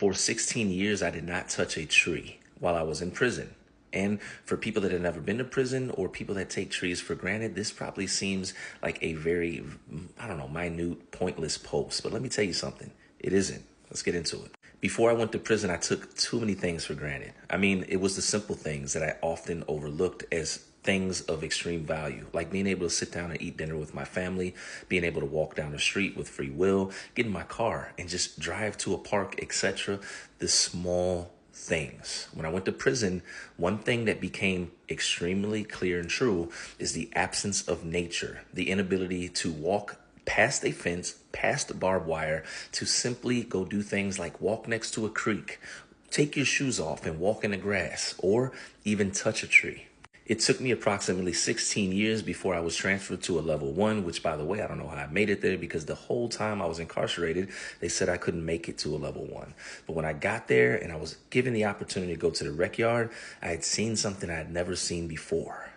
For 16 years, I did not touch a tree while I was in prison. And for people that have never been to prison or people that take trees for granted, this probably seems like a very, I don't know, minute, pointless post. But let me tell you something. It isn't. Let's get into it. Before I went to prison, I took too many things for granted. I mean, it was the simple things that I often overlooked as things of extreme value, like being able to sit down and eat dinner with my family, being able to walk down the street with free will, get in my car and just drive to a park, etc. The small things. When I went to prison, one thing that became extremely clear and true is the absence of nature, the inability to walk past a fence, past barbed wire, to simply go do things like walk next to a creek, take your shoes off and walk in the grass, or even touch a tree. It took me approximately 16 years before I was transferred to a level 1, which, by the way, I don't know how I made it there because the whole time I was incarcerated, they said I couldn't make it to a level 1. But when I got there and I was given the opportunity to go to the rec yard, I had seen something I had never seen before.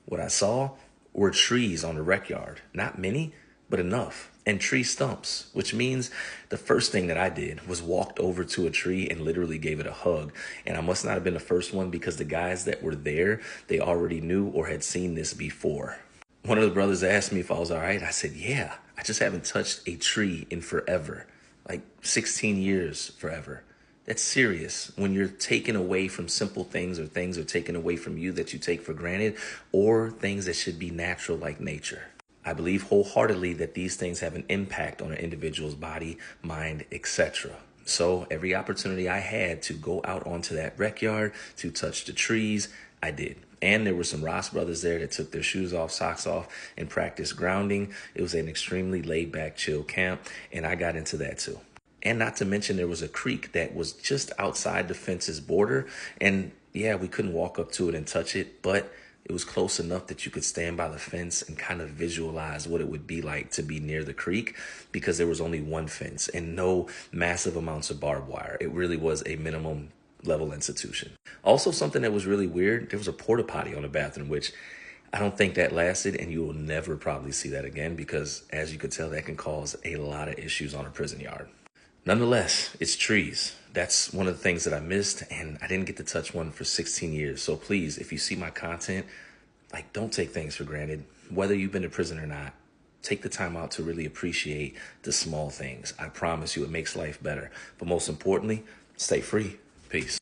What I saw were trees on the rec yard. Not many, but enough. And tree stumps, which means the first thing that I did was walked over to a tree and literally gave it a hug. And I must not have been the first one because the guys that were there, they already knew or had seen this before. One of the brothers asked me if I was all right. I said, yeah, I just haven't touched a tree in forever, like 16 years forever. That's serious. When you're taken away from simple things or things are taken away from you that you take for granted or things that should be natural like nature. I believe wholeheartedly that these things have an impact on an individual's body, mind, etc. So every opportunity I had to go out onto that rec yard, to touch the trees, I did. And there were some Ross brothers there that took their shoes off, socks off, and practiced grounding. It was an extremely laid back, chill camp, and I got into that too. And not to mention there was a creek that was just outside the fence's border. And yeah, we couldn't walk up to it and touch it, but it was close enough that you could stand by the fence and kind of visualize what it would be like to be near the creek because there was only one fence and no massive amounts of barbed wire. It really was a minimum level institution. Also, something that was really weird, there was a porta potty on the bathroom, which I don't think that lasted, and you will never probably see that again because, as you could tell, that can cause a lot of issues on a prison yard. Nonetheless, it's trees. That's one of the things that I missed, and I didn't get to touch one for 16 years. So please, if you see my content, like, don't take things for granted. Whether you've been to prison or not, take the time out to really appreciate the small things. I promise you it makes life better. But most importantly, stay free. Peace.